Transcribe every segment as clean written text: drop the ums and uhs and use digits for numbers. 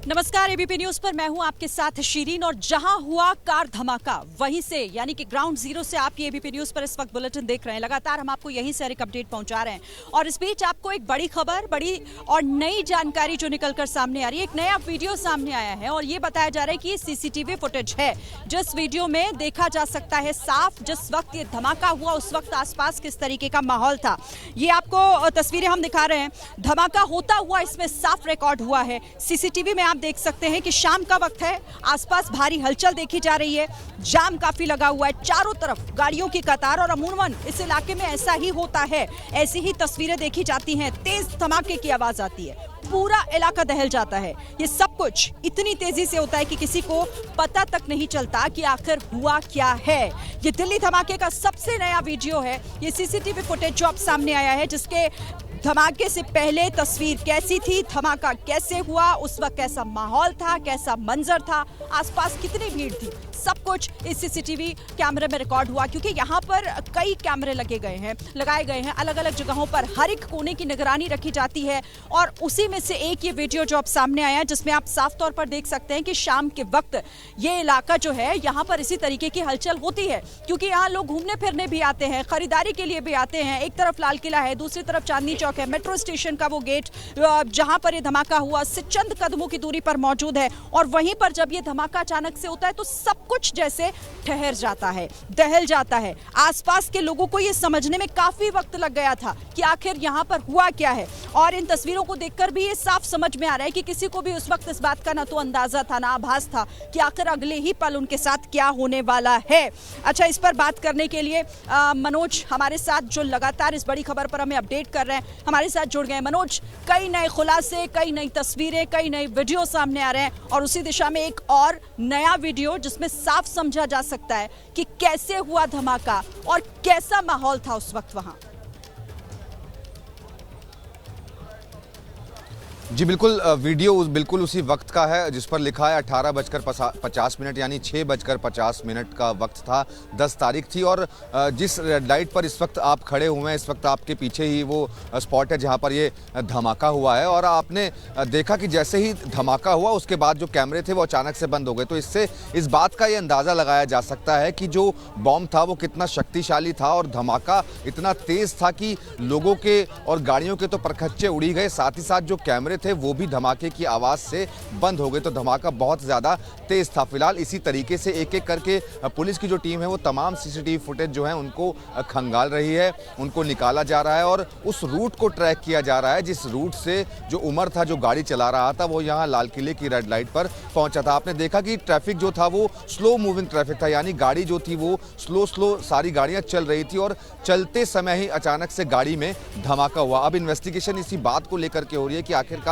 नमस्कार, ABP news पर मैं हूं आपके साथ शिरीन। और जहां हुआ कार धमाका वहीं से यानी कि ग्राउंड जीरो से आप ये एबीपी न्यूज पर इस वक्त बुलेटिन देख रहे हैं। लगातार हम आपको यहीं से एक अपडेट पहुंचा रहे हैं और इस बीच आपको एक बड़ी खबर, बड़ी और नई जानकारी जो निकलकर सामने आ रही है। एक नया वीडियो सामने आया है और ये बताया जा रहा है कि सीसीटीवी फुटेज है जिस वीडियो में देखा जा सकता है साफ जिस वक्त ये धमाका हुआ उस वक्त आसपास किस तरीके का माहौल था। ये आपको तस्वीरें हम दिखा रहे हैं। धमाका होता हुआ इसमें साफ रिकॉर्ड हुआ है सीसीटीवी में। आप देख सकते हैं कि शाम का वक्त है, आसपास भारी हलचल देखी जा रही है, जाम काफी लगा हुआ है, चारों तरफ गाड़ियों की कतार। और अमूमन इस इलाके में ऐसा ही होता है, ऐसी ही तस्वीरें देखी जाती हैं। तेज धमाके की आवाज आती है, पूरा इलाका दहल जाता है। ये सब कुछ इतनी तेजी से होता है कि किसी को पता तक नहीं चलता कि आखिर हुआ क्या है। ये दिल्ली धमाके का सबसे नया वीडियो है। ये सीसीटीवी फुटेज जो अब सामने आया है, जिसके धमाके से पहले तस्वीर कैसी थी, धमाका कैसे हुआ, उस वक्त कैसा माहौल था, कैसा मंजर था, आसपास कितनी भीड़ थी, सब कुछ इस सीसीटीवी कैमरे में रिकॉर्ड हुआ। क्योंकि यहाँ पर कई कैमरे लगाए गए हैं अलग अलग जगहों पर। हर एक कोने की निगरानी रखी जाती है और उसी में से एक ये वीडियो जो अब सामने आया, जिसमें आप साफ तौर पर देख सकते हैं कि शाम के वक्त ये इलाका जो है, यहाँ पर इसी तरीके की हलचल होती है। क्योंकि यहाँ लोग घूमने फिरने भी आते हैं, खरीदारी के लिए भी आते हैं। एक तरफ लाल किला है, दूसरी तरफ चांदनी चौक है, मेट्रो स्टेशन का वो गेट जहां पर ये धमाका हुआ से चंद कदमों की दूरी पर मौजूद है। और वहीं पर जब ये धमाका अचानक से होता है तो सब कुछ जैसे ठहर जाता है, दहल जाता है। आसपास के लोगों को ये समझने में काफी वक्त लग गया था कि आखिर यहाँ पर हुआ क्या है। और इन तस्वीरों को देखकर भी ये साफ समझ में आ रहा है कि किसी को भी उस वक्त इस बात का ना तो अंदाजा था ना आभास था कि आखिर अगले ही पल उनके साथ क्या होने वाला है। अच्छा, इस पर बात करने के लिए मनोज हमारे साथ, जो लगातार इस बड़ी खबर पर हमें अपडेट कर रहे हैं, हमारे साथ जुड़ गए। मनोज, कई नए खुलासे, कई नई तस्वीरें, कई नए वीडियो सामने आ रहे हैं और उसी दिशा में एक और नया वीडियो जिसमें साफ समझा जा सकता है कि कैसे हुआ धमाका और कैसा माहौल था उस वक्त वहां। जी बिल्कुल, वीडियो बिल्कुल उसी वक्त का है जिस पर लिखा है 18:50 यानी 6:50 का वक्त था। 10 तारीख थी और जिस रेड लाइट पर इस वक्त आप खड़े हुए हैं, इस वक्त आपके पीछे ही वो स्पॉट है जहां पर ये धमाका हुआ है। और आपने देखा कि जैसे ही धमाका हुआ उसके बाद जो कैमरे थे वो अचानक से बंद हो गए। तो इससे इस बात का ये अंदाज़ा लगाया जा सकता है कि जो बॉम्ब था वो कितना शक्तिशाली था और धमाका इतना तेज़ था कि लोगों के और गाड़ियों के तो परखच्चे उड़ी गए, साथ ही साथ जो कैमरे थे वो भी धमाके की आवाज से बंद हो गए। तो धमाका बहुत ज्यादा तेज था। फिलहाल इसी तरीके से एक एक करके पुलिस की जो टीम है वो तमाम सीसीटीवी फुटेज जो है उनको खंगाल रही है, उनको निकाला जा रहा है और उस रूट को ट्रैक किया जा रहा है जिस रूट से जो उमर था, जो गाड़ी चला रहा था, वो यहाँ लाल किले की रेड लाइट पर पहुंचा था। आपने देखा कि ट्रैफिक जो था वो स्लो मूविंग ट्रैफिक था, यानी गाड़ी जो थी वो स्लो सारी गाड़ियां चल रही थी और चलते समय ही अचानक से गाड़ी में धमाका हुआ। अब इन्वेस्टिगेशन इसी बात को लेकर के हो रही है कि आखिरकार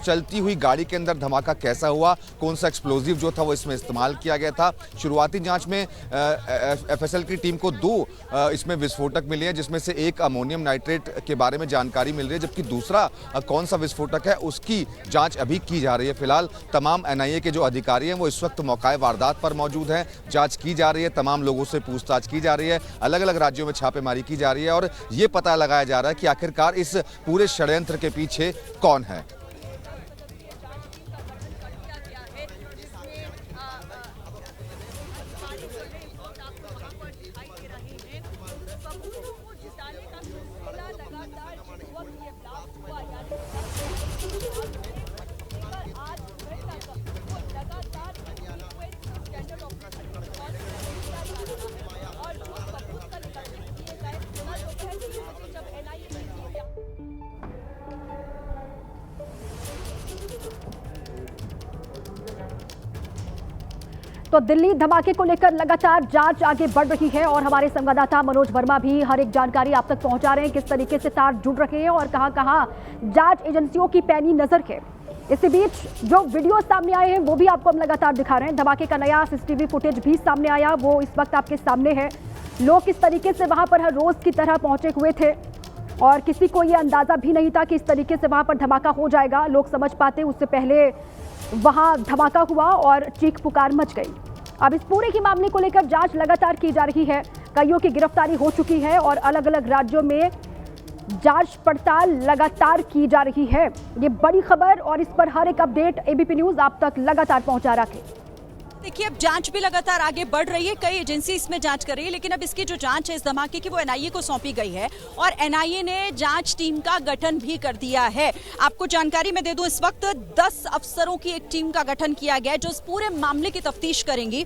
चलती हुई गाड़ी के अंदर धमाका कैसा हुआ, कौन सा एक्सप्लोजिव जो था वो इसमें इस्तेमाल किया गया था। शुरुआती जांच में एफएसएल की टीम को 2 इसमें विस्फोटक मिले हैं, जिसमें से एक अमोनियम नाइट्रेट के बारे में जानकारी मिल रही है, जबकि दूसरा कौन सा विस्फोटक है उसकी जांच अभी की जा रही है। फिलहाल तमाम एनआईए के जो अधिकारी हैं वो इस वक्त मौके वारदात पर मौजूद हैं, जांच की जा रही है, तमाम लोगों से पूछताछ की जा रही है, अलग अलग राज्यों में छापेमारी की जा रही है और ये पता लगाया जा रहा है कि आखिरकार इस पूरे षड्यंत्र के पीछे कौन है। तो दिल्ली धमाके को लेकर लगातार जांच आगे बढ़ रही है और हमारे संवाददाता मनोज वर्मा भी हर एक जानकारी आप तक पहुंचा रहे हैं, किस तरीके से तार जुड़ रहे हैं और कहां-कहां जांच एजेंसियों की पैनी नजर है। इसी बीच जो वीडियो सामने आए हैं वो भी आपको हम लगातार दिखा रहे हैं। धमाके का नया सीसीटीवी फुटेज भी सामने आया, वो इस वक्त आपके सामने है। लोग किस तरीके से वहां पर हर रोज की तरह पहुंचे हुए थे और किसी को यह अंदाजा भी नहीं था कि इस तरीके से वहां पर धमाका हो जाएगा। लोग समझ पाते उससे पहले वहां धमाका हुआ और चीख पुकार मच गई। अब इस पूरे ही मामले को लेकर जांच लगातार की जा रही है। कईयों की गिरफ्तारी हो चुकी है और अलग अलग राज्यों में जांच पड़ताल लगातार की जा रही है। ये बड़ी खबर और इस पर हर एक अपडेट एबीपी न्यूज आप तक लगातार पहुंचा रहा है। देखिए, अब जांच भी लगातार आगे बढ़ रही है, कई एजेंसी इसमें जांच कर रही है, लेकिन अब इसकी जो जांच है इस धमाके की वो एनआईए को सौंपी गई है और एनआईए ने जांच टीम का गठन भी कर दिया है। आपको जानकारी मैं दे दूं, इस वक्त 10 अफसरों की एक टीम का गठन किया गया है जो इस पूरे मामले की तफ्तीश करेंगी।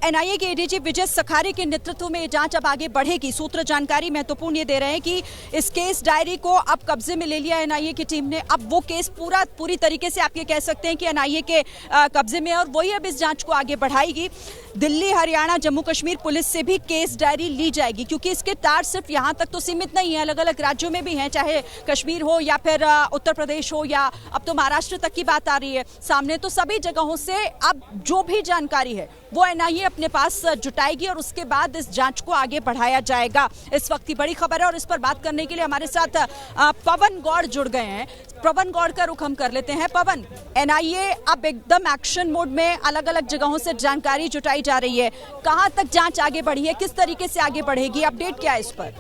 एनआईए के एडीजी विजय सखारे के नेतृत्व में जांच अब आगे बढ़ेगी। सूत्र जानकारी महत्वपूर्ण ये दे रहे हैं कि इस केस डायरी को अब कब्जे में ले लिया एनआईए की टीम ने। अब वो केस पूरी तरीके से आप ये कह सकते हैं कि एनआईए के कब्जे में है और वही अब इस जांच को आगे बढ़ाएगी। दिल्ली, हरियाणा, जम्मू कश्मीर पुलिस से भी केस डायरी ली जाएगी, क्योंकि इसके तार सिर्फ यहां तक तो सीमित नहीं है, अलग अलग राज्यों में भी हैं, चाहे कश्मीर हो या फिर उत्तर प्रदेश हो या अब तो महाराष्ट्र तक की बात आ रही है सामने। तो सभी जगहों से अब जो भी जानकारी है वो एनआईए अपने पास जुटाएगी और उसके बाद इस जांच को आगे बढ़ाया जाएगा। इस वक्त की बड़ी खबर है और इस पर बात करने के लिए हमारे साथ पवन गौड़ जुड़ गए हैं। पवन गौड़ का रुख हम कर लेते हैं। पवन, एनआईए अब एकदम एक्शन मोड में अलग अलग जगहों से जानकारी जुटाई जा रही है, कहां तक जांच आगे बढ़ी है, किस तरीके से आगे बढ़ेगी, अपडेट क्या है इस पर?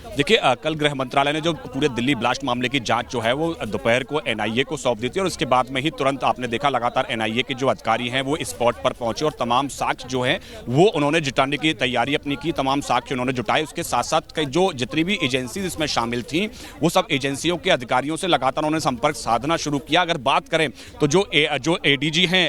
देखिए, कल गृह मंत्रालय ने जो पूरे दिल्ली ब्लास्ट मामले की जांच जो है वो दोपहर को एनआईए को सौंप दी थी और उसके बाद में ही तुरंत आपने देखा लगातार एनआईए के जो अधिकारी हैं वो स्पॉट पर पहुंचे और तमाम साक्ष्य जो हैं वो उन्होंने जुटाने की तैयारी अपनी की, तमाम साक्ष्य उन्होंने जुटाए। उसके साथ साथ जो जितनी भी एजेंसी इसमें शामिल थी वो सब एजेंसियों के अधिकारियों से लगातार उन्होंने संपर्क साधना शुरू किया। अगर बात करें तो जो एडीजी हैं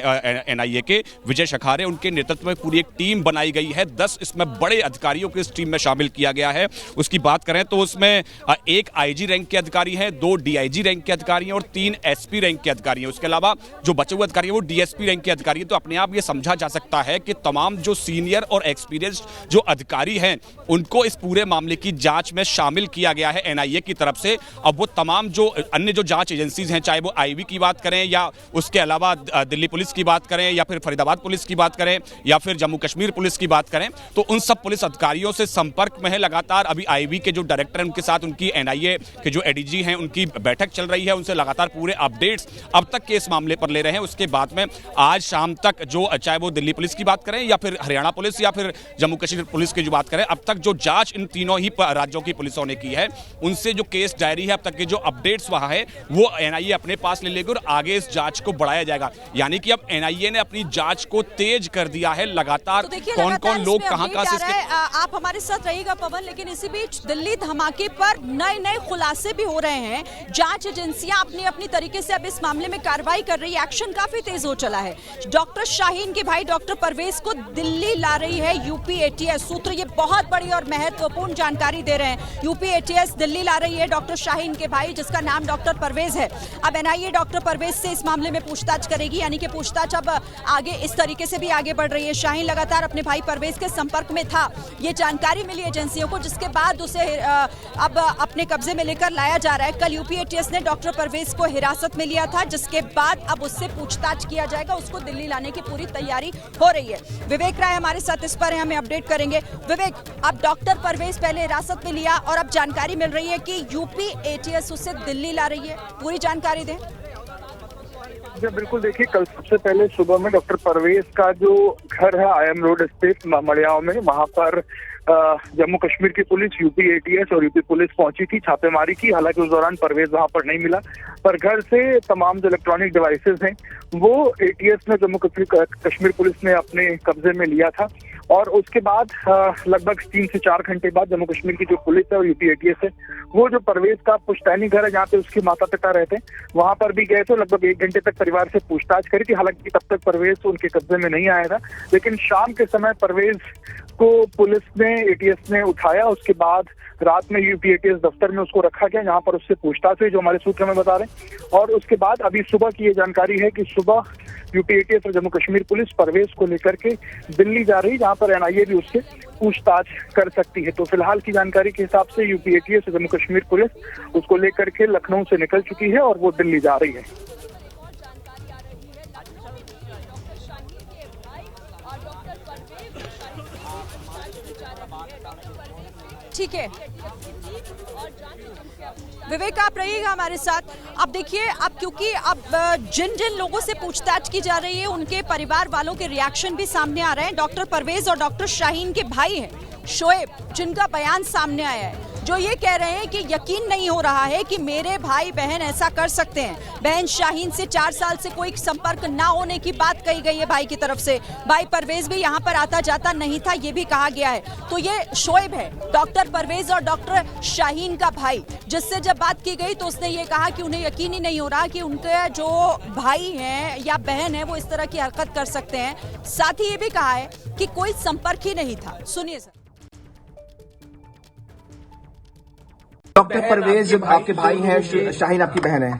एनआईए के विजय सखारे, उनके नेतृत्व में पूरी एक टीम बनाई गई है। 10 इसमें बड़े अधिकारियों को इस टीम में शामिल किया गया है। उसकी बात करें तो उसमें एक आईजी रैंक के अधिकारी हैं, 2 डीआईजी रैंक के अधिकारी हैं और 3 एसपी रैंक के अधिकारी हैं। उसके अलावा जो बचे हुए अधिकारी हैं वो डीएसपी रैंक के अधिकारी हैं। तो अपने आप ये समझा जा सकता है कि तमाम जो सीनियर और एक्सपीरियंस्ड जो अधिकारी हैं उनको इस पूरे मामले की जांच में शामिल किया गया है एनआईए की तरफ से। अब वो तमाम जो अन्य जो जांच एजेंसीज हैं, चाहे वो आईबी की बात करें या उसके अलावा दिल्ली पुलिस की बात करें या फिर फरीदाबाद पुलिस की बात करें या फिर जम्मू कश्मीर पुलिस की बात करें, तो उन सब पुलिस अधिकारियों से संपर्क में है लगातार। अभी आईबी के जो डायरेक्टर हैं उनके साथ उनकी एनआईए के जो एडीजी हैं उनकी बैठक चल रही है, उनसे लगातार पूरे अपडेट्स अब तक के इस मामले पर ले रहे हैं। उसके बाद में आज शाम तक जो चाहे वो दिल्ली पुलिस की बात करें या फिर हरियाणा पुलिस या फिर जम्मू कश्मीर पुलिस की जो बात करें, अब तक जो जांच इन तीनों ही राज्यों की पुलिसों ने की है उनसे जो केस डायरी है, अब तक के जो अपडेट्स वहां है वो एनआईए अपने पास ले लेगी और आगे इस जांच को बढ़ाया जाएगा। यानी कि अब एनआईए ने अपनी जांच को तेज कर दिया है। लगातार कौन कौन लोग कहां से आप हमारे साथ रहिएगा पवन, लेकिन इसी बीच दिल्ली धमाके पर नए खुलासे भी हो रहे हैं। जांच एजेंसियां अपनी अपनी तरीके से अब इस मामले में कार्रवाई कर रही है, एक्शन काफी तेज हो चला है। डॉक्टर शाहीन के भाई डॉक्टर परवेज को दिल्ली ला रही है यूपी एटीएस। सूत्र ये बहुत बड़ी और महत्वपूर्ण जानकारी दे रहे हैं। यूपी एटीएस दिल्ली ला रही है डॉक्टर शाहीन के भाई, जिसका नाम डॉक्टर परवेज है। अब एनआईए डॉक्टर परवेज से इस मामले में पूछताछ करेगी, यानी कि पूछताछ अब आगे इस तरीके से भी आगे बढ़ रही है। शाहीन लगातार अपने भाई परवेज के संपर्क में था, ये जानकारी मिली एजेंसियों को, जिसके बाद उसे अब अपने कब्जे में लेकर लाया जा रहा है। कल यूपी एटीएस ने डॉक्टर परवेज को हिरासत में लिया था, जिसके बाद अब उससे पूछताछ किया जाएगा। उसको दिल्ली लाने की पूरी तैयारी हो रही है। विवेक राय हमारे साथ इस पर हमें अपडेट करेंगे। विवेक, अब डॉक्टर परवेज पहले हिरासत में लिया और अब जानकारी मिल रही है कि यूपी एटीएस उसे दिल्ली ला रही है, पूरी जानकारी दें। बिल्कुल, देखिए कल सबसे पहले सुबह में डॉक्टर परवेज का जो घर है आयम रोड स्थित मड़ियाओं में, वहां पर जम्मू कश्मीर की पुलिस, यूपी एटीएस और यूपी पुलिस पहुंची थी, छापेमारी की। हालांकि उस दौरान परवेज वहां पर नहीं मिला, पर घर से तमाम जो इलेक्ट्रॉनिक डिवाइसेस हैं वो एटीएस ने, जम्मू कश्मीर पुलिस ने अपने कब्जे में लिया था। और उसके बाद लगभग 3 से 4 घंटे बाद जम्मू कश्मीर की जो पुलिस है और यूपी एटीएस है वो जो परवेज का पुश्तैनी घर है जहाँ पे उसके माता पिता रहते हैं वहां पर भी गए थे। लगभग 1 घंटे तक परिवार से पूछताछ करी थी। हालांकि तब तक परवेज उनके कब्जे में नहीं आया था, लेकिन शाम के समय परवेज को पुलिस ने, एटीएस ने उठाया। उसके बाद रात में यूपी एटीएस दफ्तर में उसको रखा गया, जहां पर उससे पूछताछ हुई, जो हमारे सूत्र में बता रहे हैं। और उसके बाद अभी सुबह की ये जानकारी है कि सुबह यूपी एटीएस और जम्मू कश्मीर पुलिस परवेज को लेकर के दिल्ली जा रही, जहां पर एनआईए भी उससे पूछताछ कर सकती है। तो फिलहाल की जानकारी के हिसाब से यूपी एटीएस और जम्मू कश्मीर पुलिस उसको लेकर के लखनऊ से निकल चुकी है और वो दिल्ली जा रही है। ठीक है विवेक, आप रहिएगा हमारे साथ। अब देखिए, अब क्योंकि अब जिन जिन लोगों से पूछताछ की जा रही है उनके परिवार वालों के रिएक्शन भी सामने आ रहे हैं। डॉक्टर परवेज और डॉक्टर शाहीन के भाई हैं शोएब, जिनका बयान सामने आया है, जो ये कह रहे हैं कि यकीन नहीं हो रहा है कि मेरे भाई बहन ऐसा कर सकते हैं। बहन शाहीन से 4 साल से कोई संपर्क ना होने की बात कही गई है भाई की तरफ से। भाई परवेज भी यहाँ पर आता जाता नहीं था, ये भी कहा गया है। तो ये शोएब है, डॉक्टर परवेज और डॉक्टर शाहीन का भाई, जिससे जब बात की गई तो उसने ये कहा कि उन्हें यकीन ही नहीं हो रहा कि उनके जो भाई हैं या बहन है वो इस तरह की हरकत कर सकते हैं। साथ ही ये भी कहा है कि कोई संपर्क ही नहीं था। सुनिए सर। डॉक्टर परवेज आपके भाई हैं, शाहीन आपकी बहन है,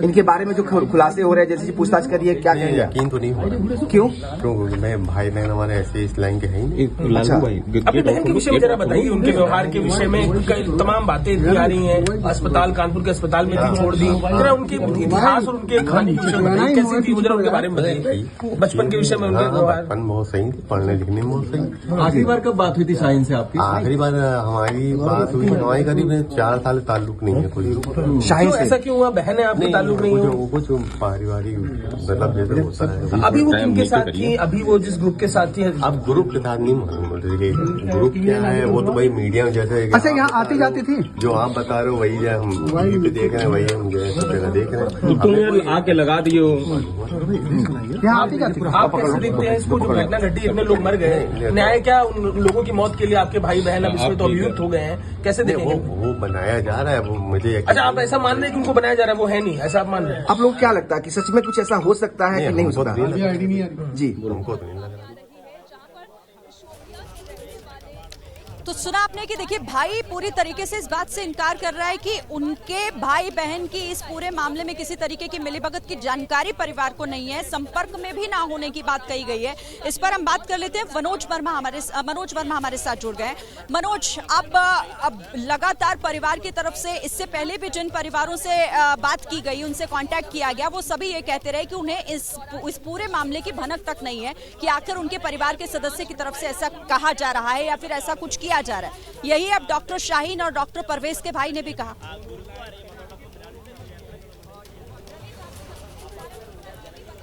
इनके बारे में जो खुलासे हो रहे हैं, जैसे पूछताछ करिए, क्या कहेंगे? यकीन तो नहीं हो रहा। क्यों? क्योंकि मैं भाई बहन हमारे ऐसे इस लाइन के हैं ही। अच्छा, अपनी बहन के विषय में जरा बताइए, उनके व्यवहार के विषय में तमाम बातें इतनी आ रही हैं। अस्पताल, कानपुर के अस्पताल में भी छोड़ दी, जरा उनके इतिहास और उनके कहानी के विषय में बताइए, कैसी थी वो, जरा उनके बारे में बताइए। बचपन के विषय में उनके व्यवहार। बचपन बहुत सही, पढ़ने लिखने में बहुत सही। आखिरी बार कब बात हुई थी शाहीन से आपकी? आखिरी बार हमारी बात हुई हमारे करीब 4 साल ताल्लुक नहीं है कोई शाहीन से। ऐसा क्यों हुआ? बहन है आपके, ताल्लुक नहीं है? कुछ पारिवारिक मतलब जैसे होता है। अभी वो किनके साथ थी? अभी वो जिस ग्रुप के साथ थी? अब ग्रुप के साथ नहीं मालूम, ग्रुप क्या है वो तो भाई मीडिया में जैसे। अच्छा, यहाँ आती जाती थी? जो आप बता रहे हो वही है, हम टीवी पे देख रहे हैं, वही हम जो सब जगह देख रहे हैं। तुम आके लगा दियो। यहाँ आती जाती थी? आप कैसे देखते हैं इसको? जो घटना घटी, इतने लोग मर गए, न्याय क्या उन लोगों की मौत के लिए? आपके भाई बहन अब इसमें तो अभियुक्त हो गए हैं, कैसे देखेंगे? वो बनाया जा रहा है, वो मुझे। अच्छा, आप ऐसा मान रहे हैं कि उनको बनाया जा रहा है, वो है नहीं, ऐसा आप मान रहे हैं? आप लोग क्या लगता है कि सच में कुछ ऐसा हो सकता है कि नहीं हो सकता? जी, हमको तो नहीं लग रहा। तो सुना आपने कि देखिए, भाई पूरी तरीके से इस बात से इनकार कर रहा है कि उनके भाई बहन की इस पूरे मामले में किसी तरीके की मिलीभगत की जानकारी परिवार को नहीं है, संपर्क में भी ना होने की बात कही गई है। इस पर हम बात कर लेते हैं। मनोज वर्मा हमारे साथ जुड़ गए। मनोज, अब लगातार परिवार की तरफ से इससे पहले भी जिन परिवारों से बात की गई, उनसे कांटेक्ट किया गया, वो सभी ये कहते रहे कि उन्हें इस पूरे मामले की भनक तक नहीं है कि आखिर उनके परिवार के सदस्य की तरफ से ऐसा कहा जा रहा है या फिर ऐसा कुछ किया जा रहा है। यही अब डॉक्टर शाहीन और डॉक्टर परवेज के भाई ने भी कहा।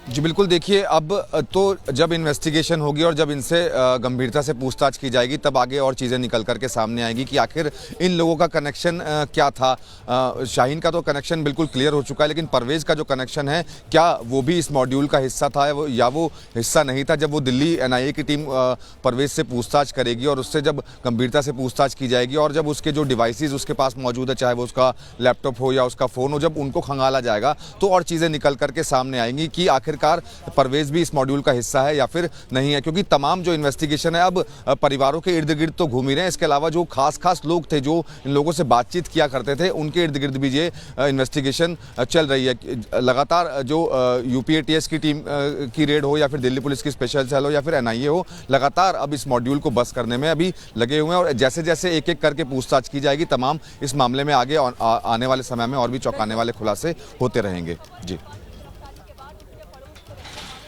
जी बिल्कुल, देखिए अब तो जब इन्वेस्टिगेशन होगी और जब इनसे गंभीरता से पूछताछ की जाएगी तब आगे और चीज़ें निकल करके सामने आएगी कि आखिर इन लोगों का कनेक्शन क्या था। शाहीन का तो कनेक्शन बिल्कुल क्लियर हो चुका है, लेकिन परवेज़ का जो कनेक्शन है, क्या वो भी इस मॉड्यूल का हिस्सा था या वो हिस्सा नहीं था। जब वो दिल्ली NIA की टीम परवेज़ से पूछताछ करेगी और उससे जब गंभीरता से पूछताछ की जाएगी और जब उसके जो डिवाइसेज उसके पास मौजूद है, चाहे वो उसका लैपटॉप हो या उसका फ़ोन हो, जब उनको खंगाला जाएगा तो और चीज़ें निकल करके सामने आएंगी कि आखिरकार परवेज भी इस मॉड्यूल का हिस्सा है या फिर नहीं है। क्योंकि तमाम जो इन्वेस्टिगेशन है अब परिवारों के इर्द गिर्द तो घूम ही रहे हैं, इसके अलावा जो खास लोग थे जो इन लोगों से बातचीत किया करते थे, उनके इर्द गिर्द भी ये इन्वेस्टिगेशन चल रही है। लगातार जो UPATS की टीम की रेड हो या फिर दिल्ली पुलिस की स्पेशल सेल हो या फिर NIA हो, लगातार अब इस मॉड्यूल को बस करने में अभी लगे हुए हैं और जैसे जैसे एक एक करके पूछताछ की जाएगी, तमाम इस मामले में आगे आने वाले समय में और भी चौंकाने वाले खुलासे होते रहेंगे। जी,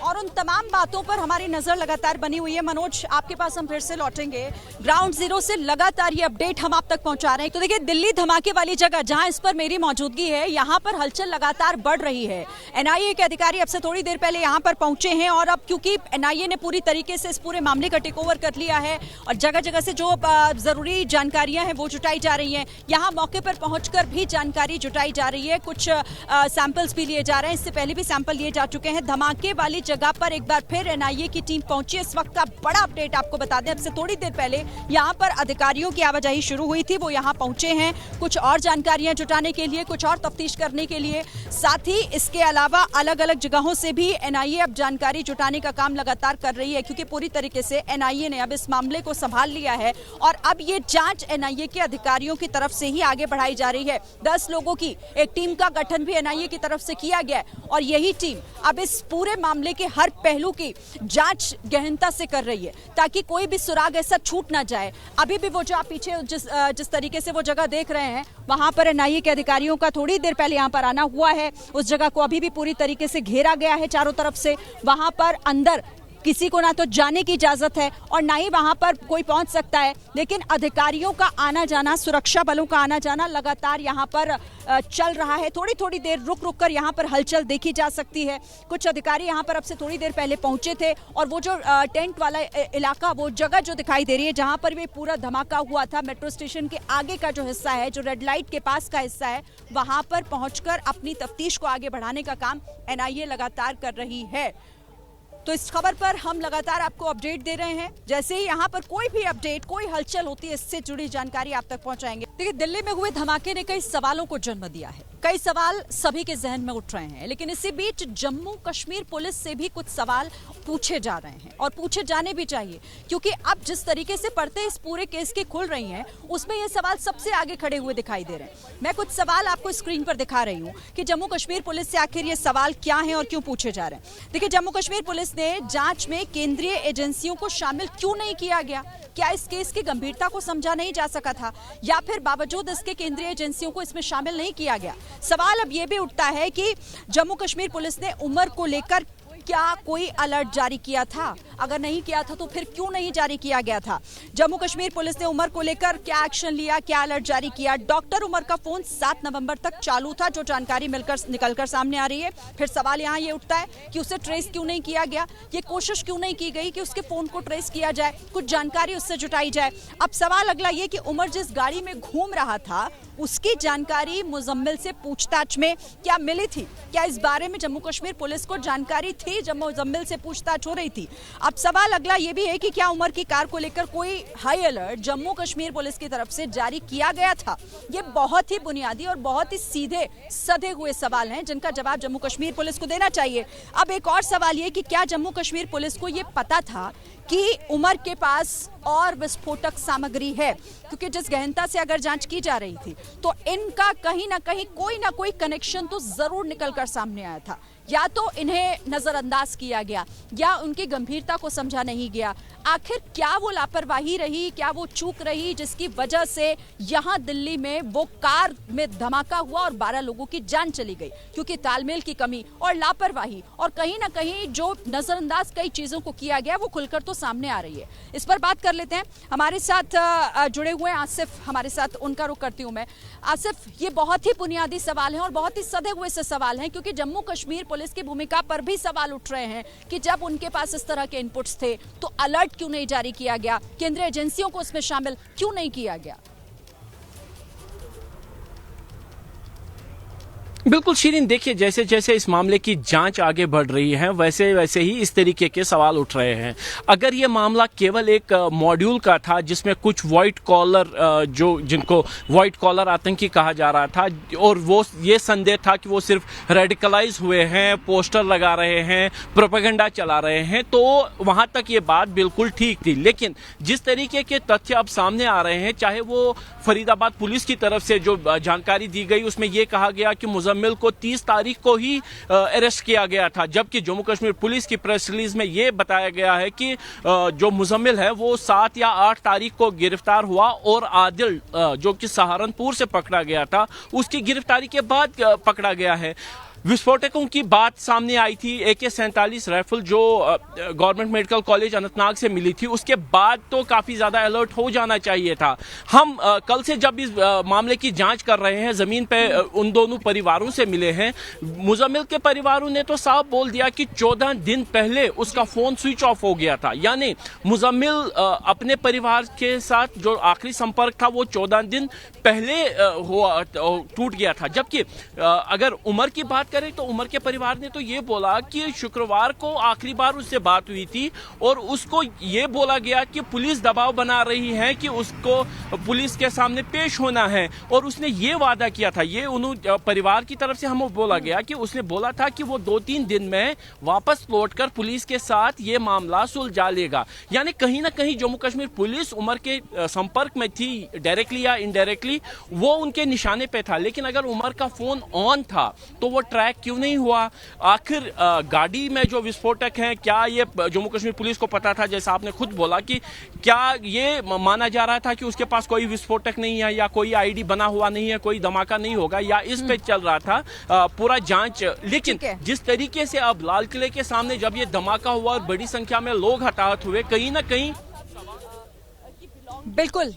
और उन तमाम बातों पर हमारी नजर लगातार बनी हुई है। मनोज, आपके पास हम फिर से लौटेंगे। ग्राउंड जीरो से लगातार ये अपडेट हम आप तक पहुंचा रहे हैं। तो देखिए, दिल्ली धमाके वाली जगह जहां इस पर मेरी मौजूदगी है, यहां पर हलचल लगातार बढ़ रही है। NIA के अधिकारी अब से थोड़ी देर पहले यहां पर पहुंचे हैं और अब क्योंकि NIA ने पूरी तरीके से इस पूरे मामले का टेक ओवर कर लिया है और जगह जगह से जो जरूरी जानकारियां हैं वो जुटाई जा रही हैं। यहाँ मौके पर पहुंचकर भी जानकारी जुटाई जा रही है, कुछ सैंपल्स भी लिए जा रहे हैं। इससे पहले भी सैंपल लिए जा चुके हैं। धमाके वाली जगह पर एक बार फिर NIA की टीम पहुंची। इस वक्त का बड़ा अपडेट आपको बता दें, अब से थोड़ी देर पहले यहां पर अधिकारियों की आवाजाही शुरू हुई थी, वो यहां पहुंचे हैं कुछ और जानकारियां जुटाने के लिए, कुछ और तफ्तीश करने के लिए। साथ ही इसके अलावा अलग अलग जगहों से भी NIA अब जानकारी जुटाने का काम लगातार कर रही है, क्योंकि पूरी तरीके से NIA ने अब इस मामले को संभाल लिया है और अब ये जांच NIA के अधिकारियों की तरफ से ही आगे बढ़ाई जा रही है। 10 लोगों की एक टीम का गठन भी NIA की तरफ से किया गया है और यही टीम अब इस पूरे मामले के हर पहलू की जांच गहनता से कर रही है ताकि कोई भी सुराग ऐसा छूट ना जाए। अभी भी वो जो आप पीछे जिस तरीके से वो जगह देख रहे हैं, वहां पर NIA के अधिकारियों का थोड़ी देर पहले यहां पर आना हुआ है। उस जगह को अभी भी पूरी तरीके से घेरा गया है चारों तरफ से। वहां पर अंदर किसी को ना तो जाने की इजाजत है और ना ही वहां पर कोई पहुंच सकता है, लेकिन अधिकारियों का आना जाना, सुरक्षा बलों का आना जाना लगातार यहां पर चल रहा है। थोड़ी थोड़ी देर रुक रुक कर यहां पर हलचल देखी जा सकती है। कुछ अधिकारी यहां पर अब से थोड़ी देर पहले पहुंचे थे और वो जो टेंट वाला इलाका, वो जगह जो दिखाई दे रही है जहां पर भी पूरा धमाका हुआ था, मेट्रो स्टेशन के आगे का जो हिस्सा है, जो रेड लाइट के पास का हिस्सा है, वहां पर पहुंचकर अपनी तफ्तीश को आगे बढ़ाने का काम एनआईए लगातार कर रही है। तो इस खबर पर हम लगातार आपको अपडेट दे रहे हैं। जैसे ही यहाँ पर कोई भी अपडेट, कोई हलचल होती है, इससे जुड़ी जानकारी आप तक पहुंचाएंगे। देखिए, दिल्ली में हुए धमाके ने कई सवालों को जन्म दिया है। कई सवाल सभी के जहन में उठ रहे हैं, लेकिन इसी बीच जम्मू कश्मीर पुलिस से भी कुछ सवाल पूछे जा रहे हैं और पूछे जाने भी चाहिए, क्योंकि अब जिस तरीके से पर्दे इस पूरे केस के खुल रही हैं, उसमें ये सवाल सबसे आगे खड़े हुए दिखाई दे रहे हैं। मैं कुछ सवाल आपको स्क्रीन पर दिखा रही हूँ कि जम्मू कश्मीर पुलिस से आखिर ये सवाल क्या है और क्यों पूछे जा रहे हैं। देखिए, जम्मू कश्मीर पुलिस ने जांच में केंद्रीय एजेंसियों को शामिल क्यों नहीं किया गया? क्या इस केस की गंभीरता को समझा नहीं जा सका था, या फिर बावजूद इसके केंद्रीय एजेंसियों को इसमें शामिल नहीं किया गया? सवाल अब यह भी उठता है कि जम्मू कश्मीर पुलिस ने उमर को लेकर क्या कोई अलर्ट जारी किया था? अगर नहीं किया था तो फिर क्यों नहीं जारी किया गया था? जम्मू कश्मीर पुलिस ने उमर को लेकर क्या एक्शन लिया, क्या अलर्ट जारी किया? डॉक्टर उमर का फोन 7 नवंबर तक चालू था, जो जानकारी निकलकर सामने आ रही है। फिर सवाल यहाँ ये उठता है कि उसे ट्रेस क्यों नहीं किया गया? ये कोशिश क्यों नहीं की गई कि उसके फोन को ट्रेस किया जाए, कुछ जानकारी उससे जुटाई जाए? अब सवाल अगला ये कि उमर जिस गाड़ी में घूम रहा था, उसकी जानकारी मुजम्मिल से पूछताछ में क्या मिली थी? क्या इस बारे में जम्मू कश्मीर पुलिस को जानकारी थी जब मुजम्मिल से पूछताछ हो रही थी? अब सवाल अगला ये भी है कि क्या उमर की कार को लेकर कोई high alert Jammu Kashmir police की तरफ से जारी किया गया था? ये बहुत ही बुनियादी और बहुत ही सीधे सधे हुए सवाल हैं, जिनका जवाब जम्मू कश्मीर पुलिस को देना चाहिए। अब एक और सवाल ये कि क्या जम्मू कश्मीर पुलिस को ये पता था कि उमर के पास और विस्फोटक सामग्री है? क्योंकि जिस गहनता से अगर जांच की जा रही थी, तो इनका कहीं ना कोई कनेक्शन तो जरूर निकलकर सामने आया था। या तो इन्हें नजरअंदाज किया गया, या उनकी गंभीरता को समझा नहीं गया। आखिर क्या वो लापरवाही रही, क्या वो चूक रही, जिसकी वजह से यहां दिल्ली में वो कार में धमाका हुआ और 12 लोगों की जान चली गई? क्योंकि तालमेल की कमी और लापरवाही और कहीं ना कहीं जो नजरअंदाज कई चीजों को किया गया, वो खुलकर तो सामने आ रही है। इस पर बात कर लेते हैं। हमारे साथ जुड़े हुए आसिफ, हमारे साथ उनका रुख करती हूं मैं। आसिफ, ये बहुत ही बुनियादी सवाल है और बहुत ही सधे हुए से सवाल हैं, क्योंकि जम्मू कश्मीर पुलिस की भूमिका पर भी सवाल उठ रहे हैं कि जब उनके पास इस तरह के इनपुट्स थे, तो अलर्ट क्यों नहीं जारी किया गया? केंद्रीय एजेंसियों को इसमें शामिल क्यों नहीं किया गया? बिल्कुल शीरीन, देखिए, जैसे जैसे इस मामले की जांच आगे बढ़ रही है, वैसे वैसे ही इस तरीके के सवाल उठ रहे हैं। अगर ये मामला केवल एक मॉड्यूल का था जिसमें कुछ वाइट कॉलर, जिनको वाइट कॉलर आतंकी कहा जा रहा था, और वो ये संदेह था कि वो सिर्फ रेडिकलाइज हुए हैं, पोस्टर लगा रहे हैं, प्रोपेगेंडा चला रहे हैं, तो वहां तक ये बात बिल्कुल ठीक थी। लेकिन जिस तरीके के तथ्य अब सामने आ रहे हैं, चाहे वो फरीदाबाद पुलिस की तरफ से जो जानकारी दी गई, उसमें यह कहा गया कि मुजम्मिल को 30 तारीख को ही अरेस्ट किया गया था, जबकि जम्मू कश्मीर पुलिस की प्रेस रिलीज में यह बताया गया है कि जो मुजम्मिल है वो 7 या 8 तारीख को गिरफ्तार हुआ, और आदिल जो कि सहारनपुर से पकड़ा गया था, उसकी गिरफ्तारी के बाद पकड़ा गया है। विस्फोटकों की बात सामने आई थी, AK-47 राइफल जो गवर्नमेंट मेडिकल कॉलेज अनंतनाग से मिली थी, उसके बाद तो काफ़ी ज़्यादा अलर्ट हो जाना चाहिए था। हम कल से जब इस मामले की जांच कर रहे हैं, ज़मीन पे उन दोनों परिवारों से मिले हैं। मुजम्मिल के परिवारों ने तो साफ बोल दिया कि 14 दिन पहले उसका फ़ोन स्विच ऑफ हो गया था, यानी मुजम्मिल अपने परिवार के साथ जो आखिरी संपर्क था वो 14 दिन पहले टूट गया था। जबकि अगर उमर की बात करें तो उमर के परिवार ने तो ये बोला कि शुक्रवार को आखिरी बार उससे बात हुई थी, और उसको ये बोला गया कि पुलिस दबाव बना रही है कि उसको पुलिस के सामने पेश होना है, और उसने ये वादा किया था। ये उन्होंने परिवार की तरफ से हमें बोला गया कि उसने बोला था कि वो 2-3 दिन में वापस लौटकर पुलिस के साथ ये मामला सुलझा लेगा। यानी कहीं ना कहीं जम्मू कश्मीर पुलिस उमर के संपर्क में थी, डायरेक्टली या इनडायरेक्टली, वो उनके निशाने पे था। लेकिन अगर उमर का फोन ऑन था तो वो ट्रैक क्यों नहीं हुआ? आखिर गाड़ी में जो विस्फोटक हैं, क्या ये जम्मू कश्मीर पुलिस को पता था? जैसा आपने खुद बोला कि क्या ये माना जा रहा था कि उसके पास कोई विस्फोटक नहीं है या कोई आईडी बना हुआ नहीं है, कोई धमाका नहीं होगा, या इस पे चल रहा था पूरा जांच? लेकिन जिस तरीके से अब लाल किले के सामने जब ये धमाका हुआ और बड़ी संख्या में लोग हताहत हुए, कहीं ना कहीं बिल्कुल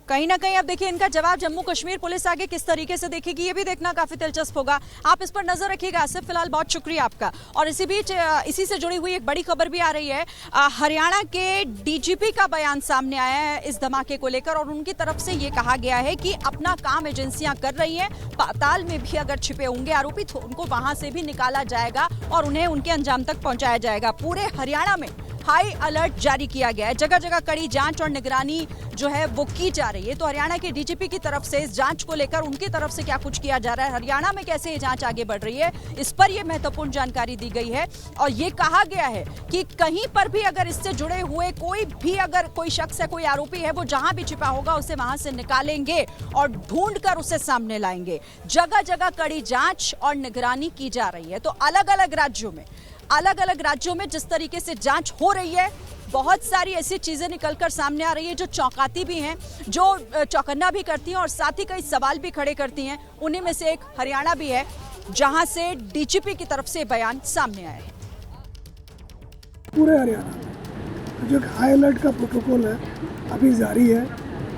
कहीं ना कहीं अब देखिए इनका जवाब जम्मू कश्मीर पुलिस आगे किस तरीके से देखेगी, ये भी देखना काफी दिलचस्प होगा। आप इस पर नजर रखिएगा। आसिफ, फिलहाल बहुत शुक्रिया आपका। और इसी बीच इसी से जुड़ी हुई एक बड़ी खबर भी आ रही है। हरियाणा के डीजीपी का बयान सामने आया है इस धमाके को लेकर, और उनकी तरफ से ये कहा गया है कि अपना काम एजेंसियां कर रही हैं, पाताल में भी अगर छिपे होंगे आरोपी तो उनको वहां से भी निकाला जाएगा और उन्हें उनके अंजाम तक पहुंचाया जाएगा। पूरे हरियाणा में हाई अलर्ट जारी किया गया है, जगह जगह कड़ी जांच और निगरानी जो है वो की जा रही है। तो हरियाणा के डीजीपी की तरफ से इस जांच को लेकर उनकी तरफ से क्या कुछ किया जा रहा है, हरियाणा में कैसे ये जांच आगे बढ़ रही है, इस पर ये महत्वपूर्ण जानकारी दी गई है। और ये कहा गया है कि कहीं पर भी अगर इससे जुड़े हुए कोई भी अगर कोई शख्स है, कोई आरोपी है, वो जहां भी छिपा होगा उसे वहां से निकालेंगे और ढूंढ कर उसे सामने लाएंगे। जगह जगह कड़ी जांच और निगरानी की जा रही है। तो अलग अलग राज्यों में जिस तरीके से जांच हो रही है, बहुत सारी ऐसी चीजें निकलकर सामने आ रही है जो चौंकाती भी हैं, जो चौकन्ना भी करती हैं और साथ ही कई सवाल भी खड़े करती हैं। उन्हीं में से एक हरियाणा भी है, जहां से डीजीपी की तरफ से बयान सामने आया है। पूरे हरियाणा में जो हाई अलर्ट का प्रोटोकॉल है अभी जारी है।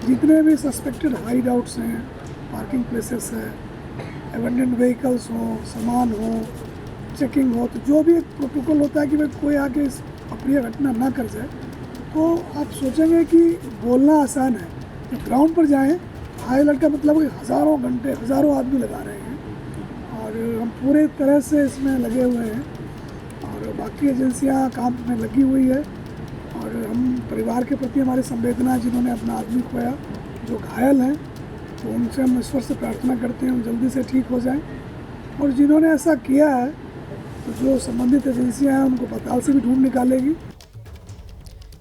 जितने भी सस्पेक्टेड हाइड आउट्स हैं, पार्किंग प्लेसेस है, एबंडेंट व्हीकल्स हो, सामान हो, चेकिंग हो, तो जो भी एक प्रोटोकॉल होता है कि भाई कोई आगे इस अप्रिय घटना ना कर जाए, तो आप सोचेंगे कि बोलना आसान है, जब ग्राउंड पर जाएं हाई अलर्ट का मतलब कि हज़ारों घंटे हज़ारों आदमी लगा रहे हैं और हम पूरे तरह से इसमें लगे हुए हैं और बाकी एजेंसियां काम में लगी हुई है। और हम परिवार के प्रति हमारी संवेदना, जिन्होंने अपना आदमी खोया, जो घायल हैं, तो उनसे हम ईश्वर से प्रार्थना करते हैं हम जल्दी से ठीक हो जाएं। और जिन्होंने ऐसा किया है तो जो संबंधित एजेंसियां हैं उनको पाताल से भी ढूंढ निकालेगी।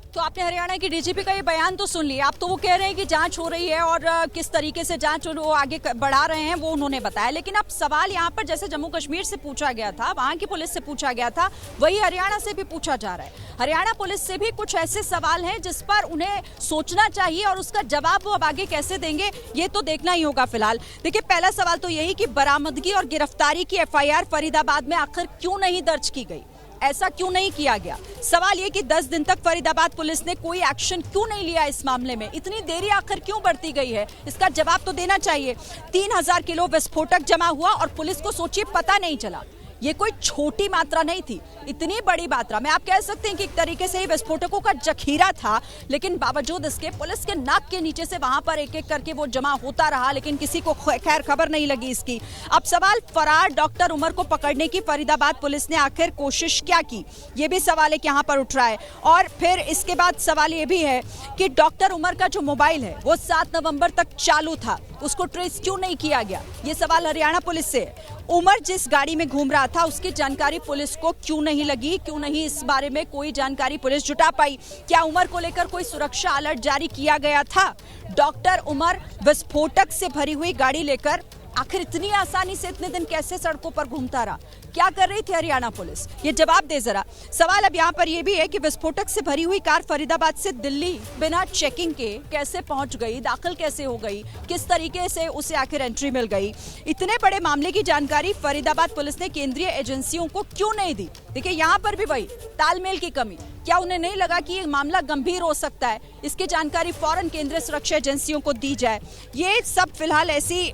तो आपने हरियाणा के डीजीपी का ये बयान तो सुन लिया। आप तो वो कह रहे हैं कि जांच हो रही है और किस तरीके से जांच वो आगे बढ़ा रहे हैं वो उन्होंने बताया, लेकिन अब सवाल यहाँ पर जैसे जम्मू कश्मीर से पूछा गया था, वहां की पुलिस से पूछा गया था, वही हरियाणा से भी पूछा जा रहा है। हरियाणा पुलिस से भी कुछ ऐसे सवाल हैं जिस पर उन्हें सोचना चाहिए और उसका जवाब वो अब आगे कैसे देंगे ये तो देखना ही होगा। फिलहाल देखिए, पहला सवाल तो यही कि बरामदगी और गिरफ्तारी की एफआईआर फरीदाबाद में आखिर क्यों नहीं दर्ज की गई, ऐसा क्यों नहीं किया गया। सवाल ये कि 10 दिन तक फरीदाबाद पुलिस ने कोई एक्शन क्यों नहीं लिया इस मामले में, इतनी देरी आखिर क्यों बढ़ती गई है, इसका जवाब तो देना चाहिए। 3000 किलो विस्फोटक जमा हुआ और पुलिस को सोचिए पता नहीं चला। ये कोई छोटी मात्रा नहीं थी, इतनी बड़ी मात्रा में आप कह सकते हैं कि एक तरीके से ही विस्फोटकों का जखीरा था, लेकिन बावजूद इसके पुलिस के नाक के नीचे से वहां पर एक एक करके वो जमा होता रहा, लेकिन किसी को खैर खबर नहीं लगी इसकी। अब सवाल, फरार डॉक्टर उमर को पकड़ने की फरीदाबाद पुलिस ने आखिर कोशिश क्या की, ये भी सवाल एक यहाँ पर उठ रहा है। और फिर इसके बाद सवाल ये भी है कि डॉक्टर उमर का जो मोबाइल है वो 7 नवंबर तक चालू था, उसको ट्रेस क्यों नहीं किया गया, ये सवाल हरियाणा पुलिस से है। उमर जिस गाड़ी में घूम रहा था उसकी जानकारी पुलिस को क्यों नहीं लगी, क्यों नहीं इस बारे में कोई जानकारी पुलिस जुटा पाई, क्या उमर को लेकर कोई सुरक्षा अलर्ट जारी किया गया था। डॉक्टर उमर विस्फोटक से भरी हुई गाड़ी लेकर आखिर इतनी आसानी से इतने दिन कैसे सड़कों पर घूमता रहा, क्या कर रही थी हरियाणा पुलिस, ये जवाब दे जरा। सवाल अब यहाँ पर यह भी है कि विस्फोटक से भरी हुई कार फरीदाबाद से दिल्ली बिना चेकिंग के कैसे पहुंच गई, दाखिल कैसे हो गई, किस तरीके से उसे आखिर एंट्री मिल गई। इतने बड़े मामले की जानकारी फरीदाबाद पुलिस ने केंद्रीय एजेंसियों को क्यों नहीं दी। देखिए, यहाँ पर भी वही तालमेल की कमी, क्या उन्हें नहीं लगा कि ये मामला गंभीर हो सकता है, इसकी जानकारी फौरन केंद्रीय सुरक्षा एजेंसियों को दी जाए। ये सब फिलहाल ऐसी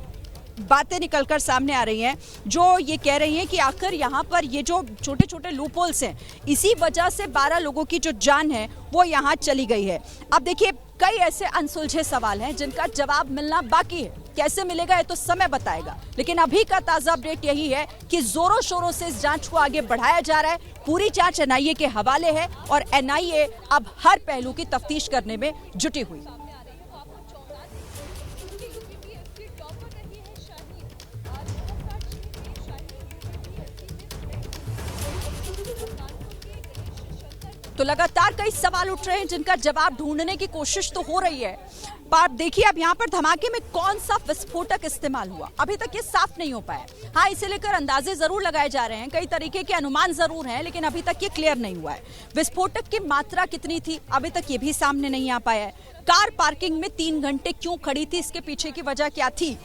बातें निकलकर सामने आ रही हैं जो ये कह रही हैं कि आखिर यहाँ पर ये जो छोटे छोटे लूप होल्स हैं, इसी वजह से 12 लोगों की जो जान है वो यहाँ चली गई है। अब देखिए, कई ऐसे अनसुलझे सवाल हैं जिनका जवाब मिलना बाकी है, कैसे मिलेगा ये तो समय बताएगा। लेकिन अभी का ताजा अपडेट यही है कि जोरों शोरों से इस जांच को आगे बढ़ाया जा रहा है। पूरी जांच एनआईए के हवाले है और एनआईए अब हर पहलू की तफ्तीश करने में जुटी हुई। तो लगातार कई सवाल उठ रहे हैं जिनका जवाब ढूंढने की कोशिश तो हो रही है, पर देखिए अब यहाँ पर धमाके में कौन सा विस्फोटक इस्तेमाल हुआ अभी तक ये साफ नहीं हो पाया। हाँ, इसे लेकर अंदाजे जरूर लगाए जा रहे हैं, कई तरीके के अनुमान जरूर हैं, लेकिन अभी तक ये क्लियर नहीं हुआ है। विस्फोटक की मात्रा कितनी थी अभी तक ये भी सामने नहीं आ पाया है। कार पार्किंग में 3 घंटे क्यों खड़ी थी, इसके पीछे की वजह क्या थी?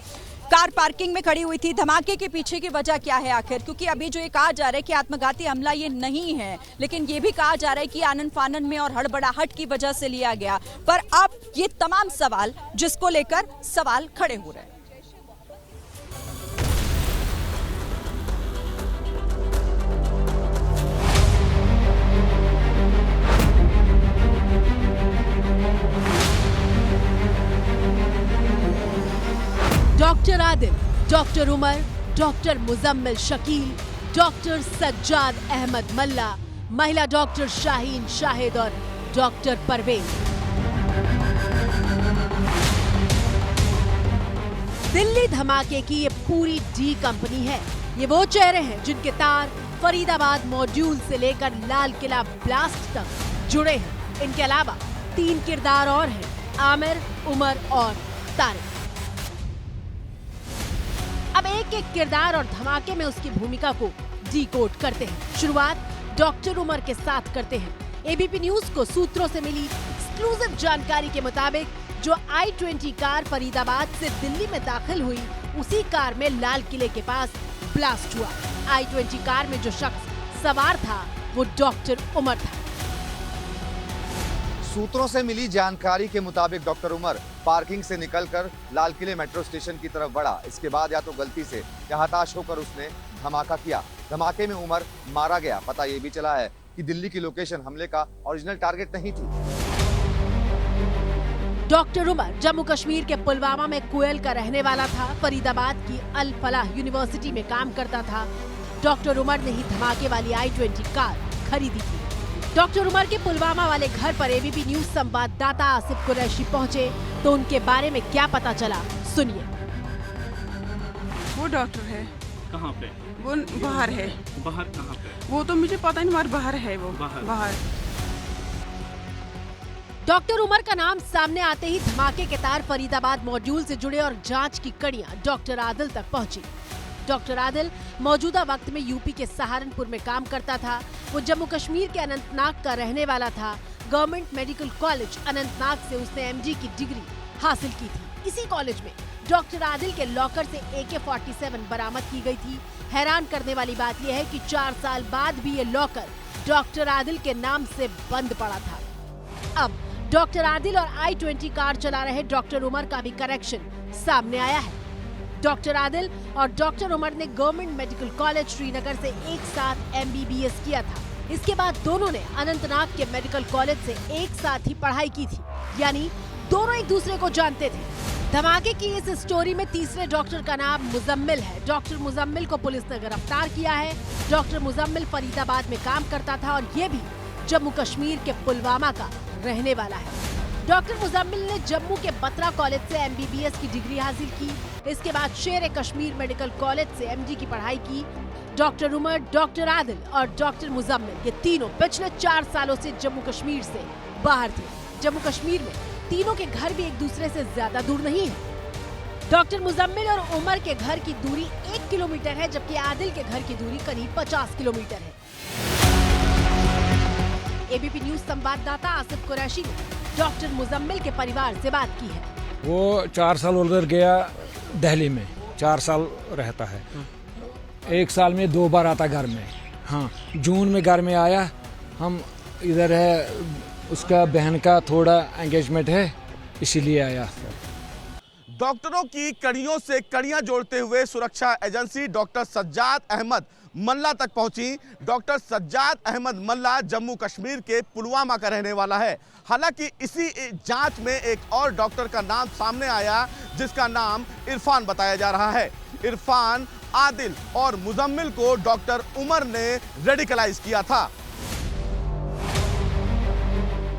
कार पार्किंग में खड़ी हुई थी, धमाके के पीछे की वजह क्या है आखिर? क्योंकि अभी जो ये कहा जा रहा है कि आत्मघाती हमला ये नहीं है, लेकिन ये भी कहा जा रहा है कि आनन फानन में और हड़बड़ाहट की वजह से लिया गया। पर अब ये तमाम सवाल जिसको लेकर सवाल खड़े हो रहे हैं। Doctor Adil, doctor Umar, doctor Muzammil Shakeel, doctor Sajjad Ahmad Malla, महिला डॉक्टर शाहीन शाहिद और डॉक्टर परवेज। दिल्ली धमाके की ये पूरी डी कंपनी है। ये वो चेहरे हैं जिनके तार फरीदाबाद मॉड्यूल से लेकर लाल किला ब्लास्ट तक जुड़े हैं। इनके अलावा 3 किरदार और हैं, आमिर, उमर और तारिक। अब एक एक किरदार और धमाके में उसकी भूमिका को डीकोड करते हैं। शुरुआत डॉक्टर उमर के साथ करते हैं। एबीपी न्यूज को सूत्रों से मिली एक्सक्लूसिव जानकारी के मुताबिक जो I-20 कार फरीदाबाद से दिल्ली में दाखिल हुई, उसी कार में लाल किले के पास ब्लास्ट हुआ। I-20 कार में जो शख्स सवार था वो डॉक्टर उमर था। सूत्रों से मिली जानकारी के मुताबिक डॉक्टर उमर पार्किंग से निकलकर लाल किले मेट्रो स्टेशन की तरफ बढ़ा। इसके बाद या तो गलती से या हताश होकर उसने धमाका किया। धमाके में उमर मारा गया। पता ये भी चला है कि दिल्ली की लोकेशन हमले का ओरिजिनल टारगेट नहीं थी। डॉक्टर उमर जम्मू कश्मीर के पुलवामा में कोयल का रहने वाला था। फरीदाबाद की अल फलाह यूनिवर्सिटी में काम करता था। डॉक्टर उमर ने ही धमाके वाली I-20 कार खरीदी थी। डॉक्टर उमर के पुलवामा वाले घर पर एबीपी न्यूज संवाददाता आसिफ कुरैशी पहुंचे तो उनके बारे में क्या पता चला, सुनिए। वो डॉक्टर है। कहाँ पे? वो बाहर है। बाहर कहाँ पे? वो तो मुझे पता नहीं, मगर बाहर है वो। बाहर। डॉक्टर उमर का नाम सामने आते ही धमाके के तार फरीदाबाद मॉड्यूल से जुड़े और जांच की कड़ियां डॉक्टर आदिल तक पहुंची। डॉक्टर आदिल मौजूदा वक्त में यूपी के सहारनपुर में काम करता था। वो जम्मू कश्मीर के अनंतनाग का रहने वाला था। गवर्नमेंट मेडिकल कॉलेज अनंतनाग से उसने एमडी की डिग्री हासिल की थी। इसी कॉलेज में डॉक्टर आदिल के लॉकर से AK-47 बरामद की गई थी। हैरान करने वाली बात यह है कि 4 साल बाद भी ये लॉकर डॉक्टर आदिल के नाम से बंद पड़ा था। अब डॉक्टर आदिल और I-20 कार चला रहे डॉक्टर उमर का भी कनेक्शन सामने आया है। डॉक्टर आदिल और डॉक्टर उमर ने गवर्नमेंट मेडिकल कॉलेज श्रीनगर से एक साथ MBBS किया था। इसके बाद दोनों ने अनंतनाग के मेडिकल कॉलेज से एक साथ ही पढ़ाई की थी, यानी दोनों एक दूसरे को जानते थे। धमाके की इस स्टोरी में तीसरे डॉक्टर का नाम मुजम्मिल है। डॉक्टर मुजम्मिल को पुलिस ने गिरफ्तार किया है। डॉक्टर मुजम्मिल फरीदाबाद में काम करता था और ये भी जम्मू कश्मीर के पुलवामा का रहने वाला है। डॉक्टर मुजम्मिल ने जम्मू के बत्रा कॉलेज से MBBS की डिग्री हासिल की। इसके बाद शेर-ए-कश्मीर मेडिकल कॉलेज से MD की पढ़ाई की। डॉक्टर उमर, डॉक्टर आदिल और डॉक्टर मुजम्मिल ये तीनों पिछले 4 सालों से जम्मू कश्मीर से बाहर थे। जम्मू कश्मीर में तीनों के घर भी एक दूसरे से ज्यादा दूर नहीं है। डॉक्टर मुजम्मिल और उमर के घर की दूरी 1 किलोमीटर है, जबकि आदिल के घर की दूरी करीब 50 किलोमीटर है। एबीपी न्यूज संवाददाता आसिफ कुरैशी ने डॉक्टर मुजम्मिल के परिवार से बात की है। वो 4 साल उधर गया, दिल्ली में 4 साल रहता है। 1 साल में 2 बार आता घर में। हाँ, जून में घर में आया। हम इधर है, उसका बहन का थोड़ा एंगेजमेंट है, इसीलिए आया। डॉक्टरों की कड़ियों से कड़ियां जोड़ते हुए सुरक्षा एजेंसी डॉक्टर सज्जाद अहमद मल्ला तक पहुंची। डॉक्टर सज्जाद अहमद मल्ला जम्मू कश्मीर के पुलवामा का रहने वाला है। हालांकि इसी जांच में एक और डॉक्टर का नाम सामने आया, जिसका नाम इरफान बताया जा रहा है। इरफान, आदिल और मुजम्मिल को डॉक्टर उमर ने रेडिकलाइज किया था।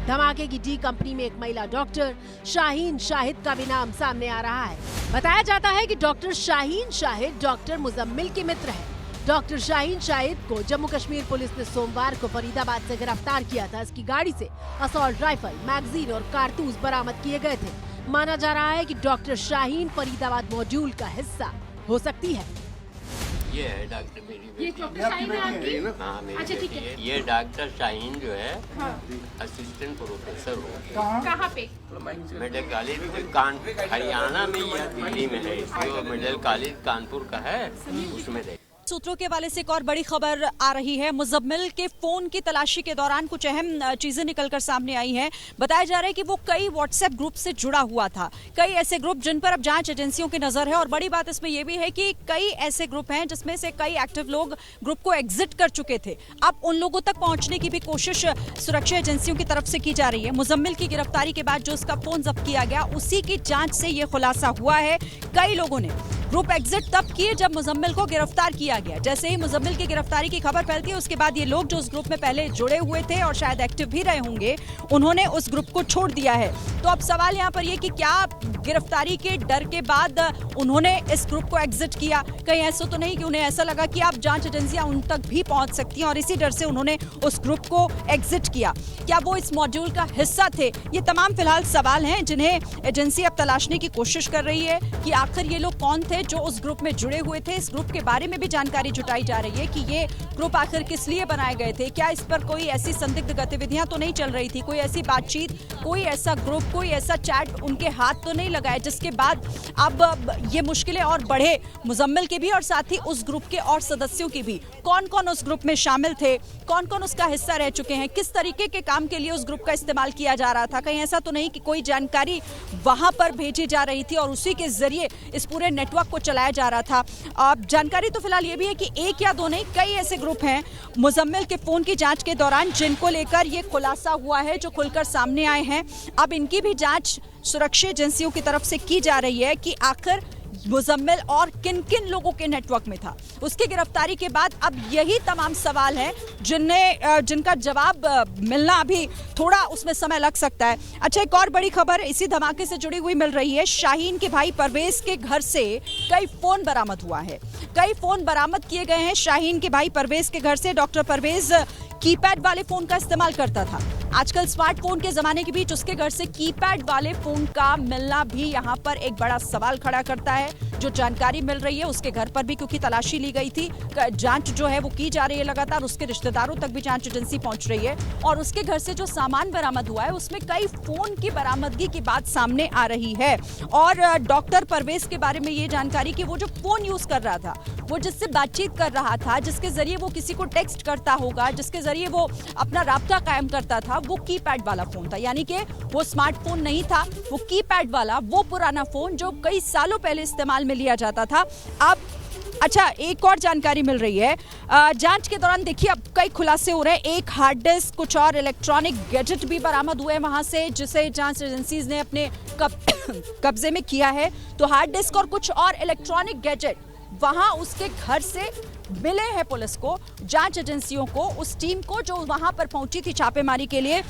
धमाके की डी कंपनी में एक महिला डॉक्टर शाहीन शाहिद का भी नाम सामने आ रहा है। बताया जाता है कि डॉक्टर शाहीन शाहिद डॉक्टर मुजम्मिल के मित्र हैं। डॉक्टर शाहीन शाहिद को जम्मू कश्मीर पुलिस ने सोमवार को फरीदाबाद से गिरफ्तार किया था। इसकी गाड़ी से असॉल्ट राइफल, मैगजीन और कारतूस बरामद किए गए थे। माना जा रहा है कि डॉक्टर शाहीन फरीदाबाद मॉड्यूल का हिस्सा हो सकती है। ये है डॉक्टर मेरी बेटी। ये डॉक्टर शाहीन है आपकी? हाँ मेरी अच्छा, ठीक बेटी है। ये डॉक्टर शाहीन जो है हाँ। असिस्टेंट प्रोफेसर हो। कहाँ पे? मेडिकल कॉलेज हरियाणा में या दिल्ली में है। जो मेडिकल कॉलेज कानपुर का है उसमें है। सूत्रों के हवाले से एक और बड़ी खबर आ रही है। मुजम्मिल के फोन की तलाशी के दौरान कुछ अहम चीजें निकलकर सामने आई हैं। बताया जा रहा है कि वो कई व्हाट्सएप ग्रुप से जुड़ा हुआ था, कई ऐसे ग्रुप जिन पर अब जांच एजेंसियों की नजर है। और बड़ी बात इसमें यह भी है कि कई ऐसे ग्रुप हैं जिसमें से कई एक्टिव लोग ग्रुप को एग्जिट कर चुके थे। अब उन लोगों तक पहुंचने की भी कोशिश सुरक्षा एजेंसियों की तरफ से की जा रही है। मुजम्मिल की गिरफ्तारी के बाद जो उसका फोन जब्त किया गया, उसी की जांच से ये खुलासा हुआ है। कई लोगों ने ग्रुप एग्जिट तब किए जब मुजम्मिल को गिरफ्तार किया गया। जैसे ही मुजम्मिल की गिरफ्तारी की खबर फैलती है, उसके बाद ये लोग जो उस ग्रुप में पहले जुड़े हुए थे और शायद एक्टिव भी रहे होंगे, उन्होंने उस ग्रुप को छोड़ दिया है। तो अब सवाल यहाँ पर ये कि क्या गिरफ्तारी के डर के बाद उन्होंने इस ग्रुप को एग्जिट किया? कहीं ऐसा तो नहीं कि उन्हें ऐसा लगा कि अब जांच एजेंसियां उन तक भी पहुंच सकती हैं और इसी डर से उन्होंने उस ग्रुप को एग्जिट किया? क्या वो इस मॉड्यूल का हिस्सा थे? ये तमाम फिलहाल सवाल हैं जिन्हें एजेंसी अब तलाशने की कोशिश कर रही है कि आखिर ये लोग कौन थे जो उस ग्रुप में जुड़े हुए थे। इस ग्रुप के बारे में भी जानकारी जुटाई जा रही है कि ये ग्रुप आखिर किस लिए बनाए गए थे। क्या इस पर कोई ऐसी संदिग्ध गतिविधियां तो नहीं चल रही थी, कोई ऐसी बातचीत, कोई ऐसा ग्रुप, कोई ऐसा चैट उनके हाथ तो नहीं लगाए जिसके बाद अब ये मुश्किलें और बढ़े मुजम्मिल के भी और साथ ही उस ग्रुप के और सदस्यों की भी। कौन कौन उस ग्रुप में शामिल थे, कौन कौन उसका हिस्सा रह चुके हैं, किस तरीके के काम के लिए उस ग्रुप का इस्तेमाल किया जा रहा था? कहीं ऐसा तो नहीं कि कोई जानकारी वहां पर भेजी जा रही थी और उसी के जरिए इस पूरे नेटवर्क को चलाया जा रहा था? जानकारी तो फिलहाल ये भी है कि एक या दो नहीं, कई ऐसे ग्रुप हैं मुजम्मिल के फोन की जांच के दौरान जिनको लेकर ये खुलासा हुआ है, जो खुलकर सामने आए हैं। अब इनकी भी जांच सुरक्षा एजेंसियों की तरफ से की जा रही है कि आखिर मुजम्मिल और किन किन लोगों के नेटवर्क में था। उसकी गिरफ्तारी के बाद अब यही तमाम सवाल हैं जिनका जवाब मिलना अभी थोड़ा उसमें समय लग सकता है। अच्छा, एक और बड़ी खबर इसी धमाके से जुड़ी हुई मिल रही है। शाहीन के भाई परवेज के घर से कई फोन बरामद हुआ है, कई फोन बरामद किए गए हैं शाहीन के भाई परवेज के घर से। डॉक्टर परवेज कीपैड वाले फोन का इस्तेमाल करता था। आजकल स्मार्टफोन के जमाने के बीच उसके घर से कीपैड वाले फोन का मिलना भी यहाँ पर एक बड़ा सवाल खड़ा करता है। जो जानकारी मिल रही है उसके घर पर भी क्योंकि तलाशी ली गई थी, जांच जो है वो की जा रही है लगातार, उसके रिश्तेदारों तक भी जांच एजेंसी पहुंच रही है और उसके घर से जो सामान बरामद हुआ है उसमें कई फोन की बरामदगी की बात सामने आ रही है। और डॉक्टर परवेज के बारे में ये जानकारी कि वो जो फोन यूज कर रहा था, वो जिससे बातचीत कर रहा था, जिसके जरिए वो किसी को टेक्स्ट करता होगा, जिसके जरिए वो अपना राब्ता कायम करता था, वो कीपैड वाला फोन था। यानी कि वो स्मार्टफोन नहीं था, वो कीपैड वाला, वो पुराना फोन जो कई सालों पहले इस्तेमाल में लिया जाता था। अब अच्छा, एक और जानकारी मिल रही है जांच के दौरान। देखिए, अब कई खुलासे हो रहे हैं। एक हार्ड डिस्क, कुछ और इलेक्ट्रॉनिक गैजेट भी बरामद हुए वहां से, जिसे जांच एजेंसीज ने अपने कब्जे में किया है। तो हार्ड डिस्क और कुछ और इलेक्ट्रॉनिक गैजेट वहां उसके घर से मिले हैं पुलिस को, जांच एजेंसियों को, उस टीम को जो वहां पर पहुंची थी छापेमारी के लिए।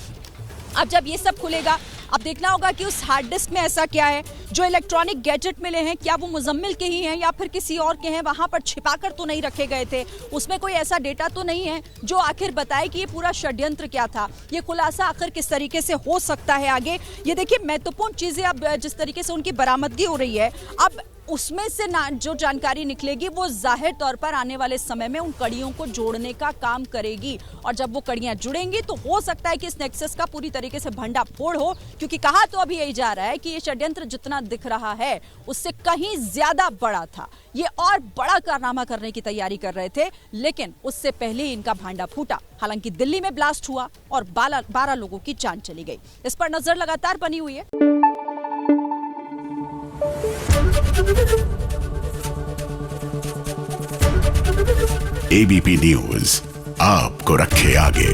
अब जब ये सब खुलेगा, अब देखना होगा कि उस हार्ड डिस्क में ऐसा क्या है। जो इलेक्ट्रॉनिक गैजेट मिले हैं, क्या वो मुजम्मिल के ही हैं या फिर किसी और के हैं? वहां पर छिपाकर तो नहीं रखे गए थे, उसमें कोई ऐसा डेटा तो नहीं है जो आखिर बताए कि ये पूरा षड्यंत्र क्या था, ये खुलासा आखिर किस तरीके से हो सकता है आगे। ये देखिए, महत्वपूर्ण चीजें अब जिस तरीके से उनकी बरामदगी हो रही है, अब उसमें से जो जानकारी निकलेगी वो जाहिर तौर पर आने वाले समय में उन कड़ियों को जोड़ने का काम करेगी। और जब वो कड़ियां जुड़ेंगी तो हो सकता है कि इस नेक्सस का पूरी तरीके से भंडाफोड़ हो, क्योंकि कहा तो अभी यही जा रहा है कि ये षड्यंत्र जितना दिख रहा है उससे कहीं ज्यादा बड़ा था। ये और बड़ा कारनामा करने की तैयारी कर रहे थे, लेकिन उससे पहले ही इनका भांडा फूटा। हालांकि दिल्ली में ब्लास्ट हुआ और 12 लोगों की जान चली गई। इस पर नजर लगातार बनी हुई है। एबीपी न्यूज आपको रखे आगे।